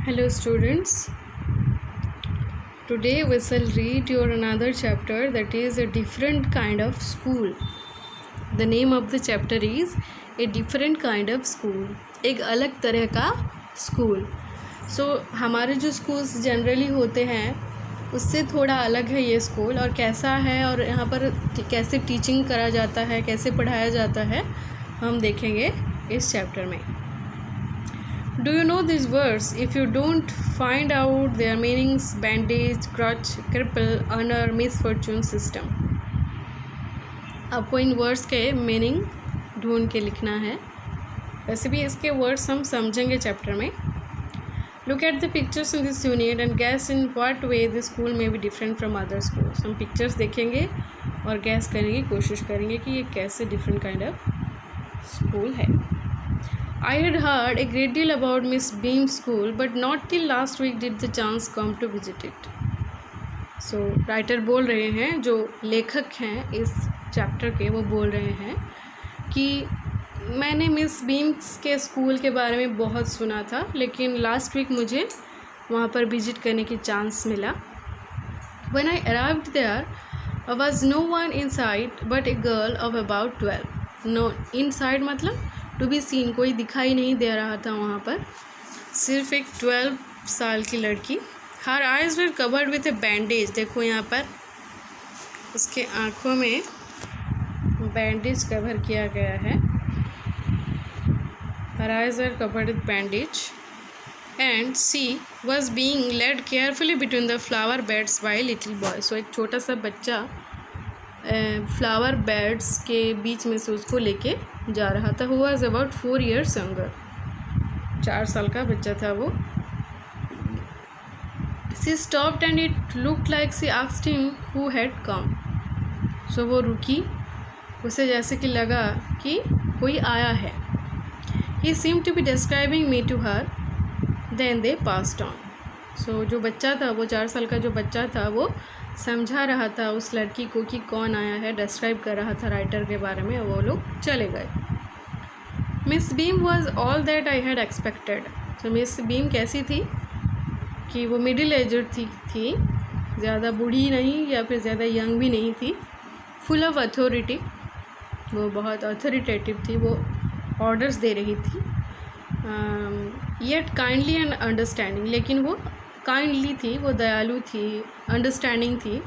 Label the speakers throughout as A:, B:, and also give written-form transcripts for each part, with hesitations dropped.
A: Hello students, today we shall read your another chapter, that is a different kind of school. The name of the chapter is a different kind of school. एक अलग तरह का school. So हमारे जो schools generally होते हैं उससे थोड़ा अलग है ये स्कूल, और कैसा है और यहाँ पर कैसे टीचिंग करा जाता है, कैसे पढ़ाया जाता है, हम देखेंगे इस चैप्टर में. Do you know these words? If you don't find out their meanings, bandage, crutch, cripple, honor, misfortune, system. आपको इन वर्ड्स के मीनिंग ढूंढ के लिखना है. वैसे भी इसके वर्ड्स हम समझेंगे चैप्टर में. Look at the pictures in this unit and guess in what way this school may be different from other schools. हम पिक्चर्स देखेंगे और गैस करने की कोशिश करेंगे कि ये कैसे डिफरेंट काइंड ऑफ स्कूल है. I had heard a great deal about Miss Beam's school, but not till last week did the chance come to visit it. So writer बोल रहे हैं, जो लेखक हैं इस चैप्टर के, वो बोल रहे हैं कि मैंने मिस बीम्स के स्कूल के बारे में बहुत सुना था, लेकिन लास्ट वीक मुझे वहाँ पर विजिट करने की चांस मिला. When I arrived there, was no one inside but a girl of about 12. No inside मतलब टू बी सीन, कोई दिखाई नहीं दे रहा था वहाँ पर, सिर्फ एक 12 साल की लड़की. हर eyes were covered with A bandage. देखो यहाँ पर उसके आँखों में बैंडेज कवर किया गया है. Her eyes were covered with bandage and she was being led carefully between the flower beds by little boy. So एक छोटा सा बच्चा फ्लावर बेड्स के बीच में से उसको लेके जा रहा था. Who was about 4 years younger. 4 साल का बच्चा था वो. She stopped and it looked like she asked him who had come. सो वो रुकी, उसे जैसे कि लगा कि कोई आया है. He seemed to be describing me to her, then they passed on. So जो बच्चा था, वो 4 साल का जो बच्चा था, वो समझा रहा था उस लड़की को कि कौन आया है, डिस्क्राइब कर रहा था राइटर के बारे में. वो लोग चले गए. Miss beam was all that I had expected. तो मिस बीम कैसी थी कि वो मिडिल एजड थी, ज़्यादा बूढ़ी नहीं या फिर ज़्यादा यंग भी नहीं थी. फुल ऑफ अथॉरिटी, वो बहुत अथॉरिटेटिव थी, वो ऑर्डर्स दे रही थी. येट काइंडली एंड अंडरस्टैंडिंग, लेकिन वो काइंडली थी, वो दयालु थी, अंडरस्टैंडिंग थी.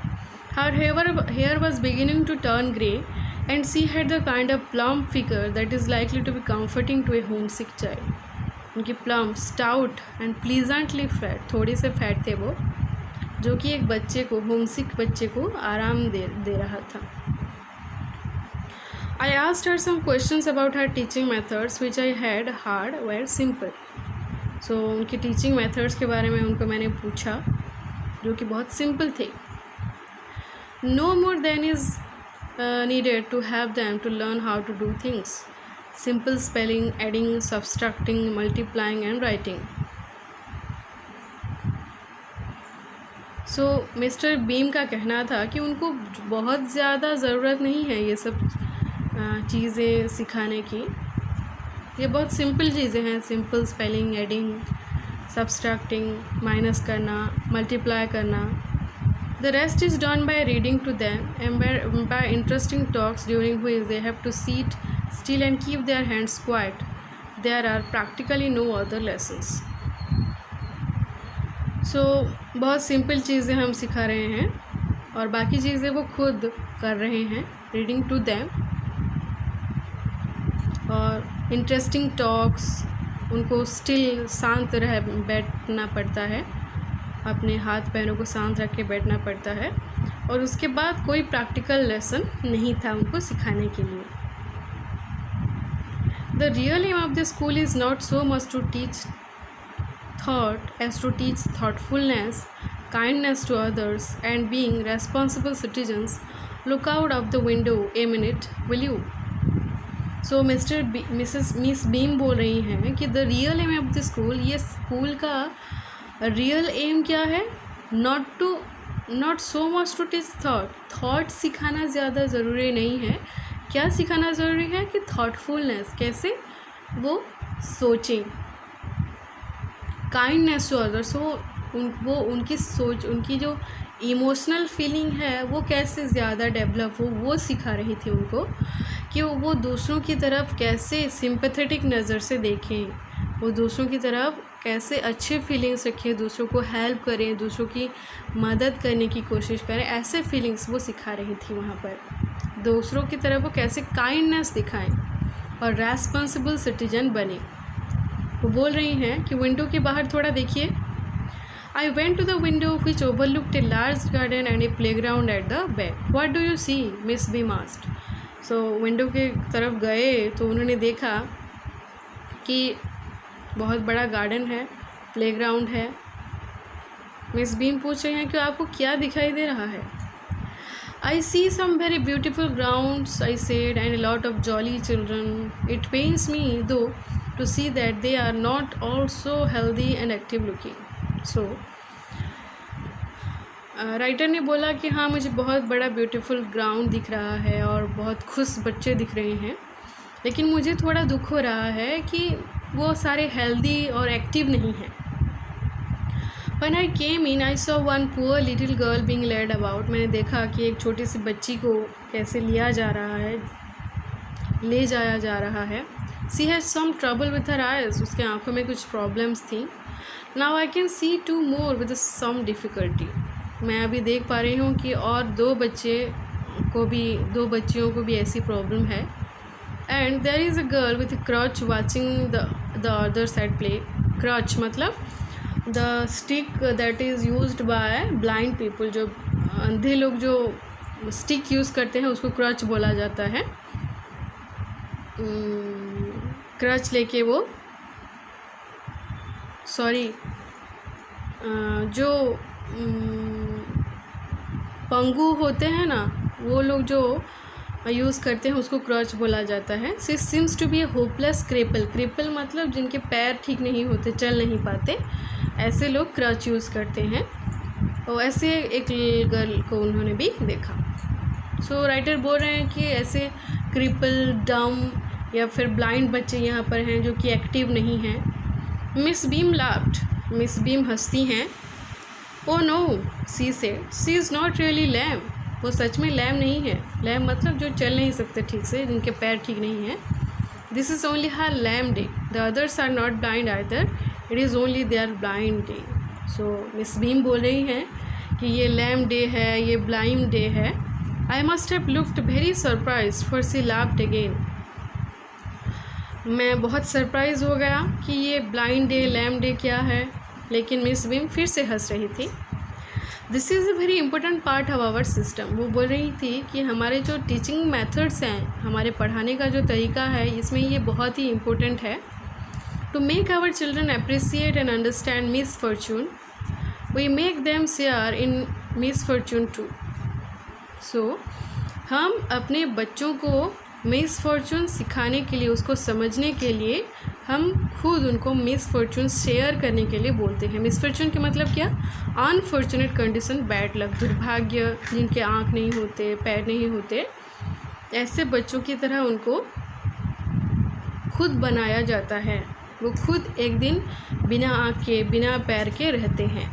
A: Her hair was beginning to turn grey and she had the kind of plump figure that is likely to be comforting to a homesick child. उनकी plump, stout and pleasantly fat, थोड़े से fat थे वो, जो कि एक बच्चे को, होम सिक बच्चे को आराम दे रहा था. I asked her some questions about her teaching methods which I had heard were simple. सो उनकी टीचिंग मेथड्स के बारे में उनको मैंने पूछा, जो कि बहुत सिंपल थे. No more than is needed to have them to learn how to do things. Simple spelling, adding, subtracting, multiplying and writing. So Mister Beam का कहना था कि उनको बहुत ज़्यादा ज़रूरत नहीं है ये सब चीज़ें सिखाने की. ये बहुत सिंपल चीज़ें हैं. Simple spelling, adding, subtracting, minus करना, मल्टीप्लाई करना. The rest is done by reading to them and by interesting talks during which they have to sit still and keep their hands quiet. There are practically no other lessons. So बहुत simple चीज़ें हम सिखा रहे हैं और बाकी चीज़ें वो खुद कर रहे हैं, रीडिंग टू दैम. और इंटरेस्टिंग टॉक्स, उनको स्टिल शांत रह बैठना पड़ता है, अपने हाथ पैरों को शांत रख के बैठना पड़ता है. और उसके बाद कोई प्रैक्टिकल लेसन नहीं था उनको सिखाने के लिए. The real aim of the school is not so much to teach thought as to teach thoughtfulness, kindness to others and being responsible citizens. Look out of the window a minute, will you. So Miss Beam बोल रही हैं कि the real aim of the school, ये school का real aim क्या है? Not so much to teach thought सिखाना ज़्यादा ज़रूरी नहीं है. क्या सिखाना ज़रूरी है कि थॉटफुलनेस, कैसे वो सोचें, काइंडनेस टू अदर्स, वो उनकी सोच, उनकी जो इमोशनल फीलिंग है वो कैसे ज़्यादा डेवलप हो, वो सिखा रही थी उनको कि वो दूसरों की तरफ कैसे सिंपैथेटिक नज़र से देखें, वो दूसरों की तरफ कैसे अच्छे फीलिंग्स रखें, दूसरों को हेल्प करें, दूसरों की मदद करने की कोशिश करें, ऐसे फीलिंग्स वो सिखा रही थी वहाँ पर। दूसरों की तरफ वो कैसे काइंडनेस दिखाएं और रेस्पॉन्सिबल सिटीजन बने। वो बोल रही हैं कि विंडो के बाहर थोड़ा देखिए। I went to the window which overlooked a large garden and a playground at the back. What do you see? Miss Beam asked. So window के तरफ गए तो उन्होंने देखा कि बहुत बड़ा गार्डन है, प्लेग्राउंड है। मिस बीम पूछ रहे हैं कि आपको क्या दिखाई दे रहा है। I see some very beautiful grounds, I said, and a lot of jolly children. It pains me though to see that they are not all so healthy and active looking. So writer ने बोला कि हाँ, मुझे बहुत बड़ा beautiful ground दिख रहा है और बहुत खुश बच्चे दिख रहे हैं, लेकिन मुझे थोड़ा दुख हो रहा है कि वो सारे हेल्दी और एक्टिव नहीं हैं। When I came in, I saw one poor little girl being led about. मैंने देखा कि एक छोटी सी बच्ची को कैसे लिया जा रहा है, ले जाया जा रहा है। She has some trouble with her eyes. उसके आँखों में कुछ प्रॉब्लम्स थी। Now I can see two more with some difficulty. मैं अभी देख पा रही हूँ कि और दो बच्चियों को भी ऐसी प्रॉब्लम है। And there is a girl with a crutch watching the other side play. Crutch मतलब the stick that is used by blind people. जो अंधे लोग जो स्टिक यूज़ करते हैं उसको क्रच बोला जाता है। क्रच लेके वो जो पंगु होते हैं ना, वो लोग जो यूज़ करते हैं उसको क्रच बोला जाता है। She seems to be a hopeless cripple. Cripple मतलब जिनके पैर ठीक नहीं होते, चल नहीं पाते, ऐसे लोग क्रच यूज़ करते हैं। और ऐसे एक गर्ल को उन्होंने भी देखा। सो राइटर बोल रहे हैं कि ऐसे क्रिपल, डम या फिर ब्लाइंड बच्चे यहाँ पर हैं जो कि एक्टिव नहीं हैं। Miss Beam laughed. Miss Beam हंसती हैं। Oh no, she said, she is not really lame. वो सच में लैम नहीं है। लैम मतलब जो चल नहीं सकते ठीक से, जिनके पैर ठीक नहीं हैं। This is only her lame day, the others are not blind either, it is only their blind day. So Miss Beam बोल रही हैं कि ये लैम डे है, ये ब्लाइंड डे है। I must have looked very surprise for she laughed again. मैं बहुत सरप्राइज़ हो गया कि ये ब्लाइंड डे, लैम डे क्या है, लेकिन मिस बीम फिर से हंस रही थी। This is a very important part of our system. वो बोल रही थी कि हमारे जो टीचिंग मेथड्स हैं, हमारे पढ़ाने का जो तरीका है, इसमें ये बहुत ही इम्पोर्टेंट है। To make our children appreciate and understand misfortune, we make them share in misfortune too. So हम अपने बच्चों को मिस फॉर्चून सिखाने के लिए, उसको समझने के लिए हम खुद उनको मिस फॉर्चून शेयर करने के लिए बोलते हैं। मिस फॉर्चून के मतलब क्या? अनफॉर्चुनेट कंडीशन, बैड लक, दुर्भाग्य, जिनके आँख नहीं होते, पैर नहीं होते, ऐसे बच्चों की तरह उनको खुद बनाया जाता है। वो खुद एक दिन बिना आँख के, बिना पैर के रहते हैं।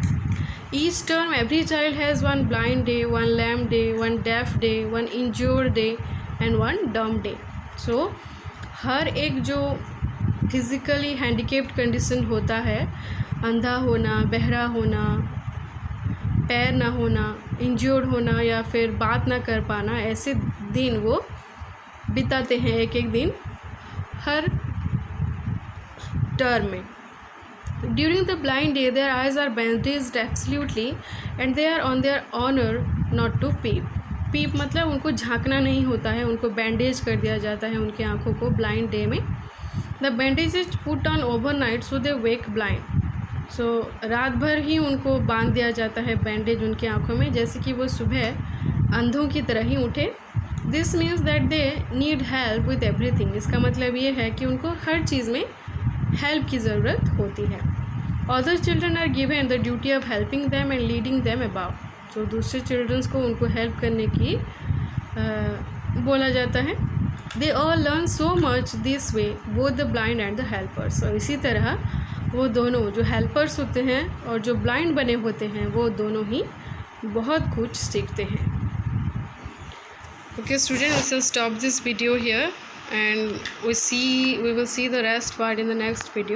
A: Each term every child has one blind day, one lame day, one deaf day, one injured day and one dumb day. So हर एक जो फिज़िकली हैंडीकेप्ड कंडीशन होता है, अंधा होना, बहरा होना, पैर ना होना, इंज्योर्ड होना या फिर बात ना कर पाना, ऐसे दिन वो बिताते हैं एक एक दिन हर टर्म में। During the blind day their eyes are bandaged absolutely and they are on their honour not to peep. Peep मतलब उनको झांकना नहीं होता है, उनको बैंडेज कर दिया जाता है उनकी आँखों को ब्लाइंड डे में। The bandage is put on overnight so they wake blind. So रात भर ही उनको बांध दिया जाता है बैंडेज उनकी आँखों में, जैसे कि वो सुबह अंधों की तरह ही उठे। This means that they need help with everything. इसका मतलब ये है कि उनको हर चीज़ में हेल्प की ज़रूरत होती है। Other children are given the duty of helping them and leading them about. तो दूसरे चिल्ड्रंस को उनको हेल्प करने की बोला जाता है। They all learn so much this way, both the blind and the helpers. और इसी तरह वो दोनों जो हेल्पर्स होते हैं और जो ब्लाइंड बने होते हैं वो दोनों ही बहुत कुछ सीखते हैं। Okay student, we shall stop this video here and we will see the rest part in the next video.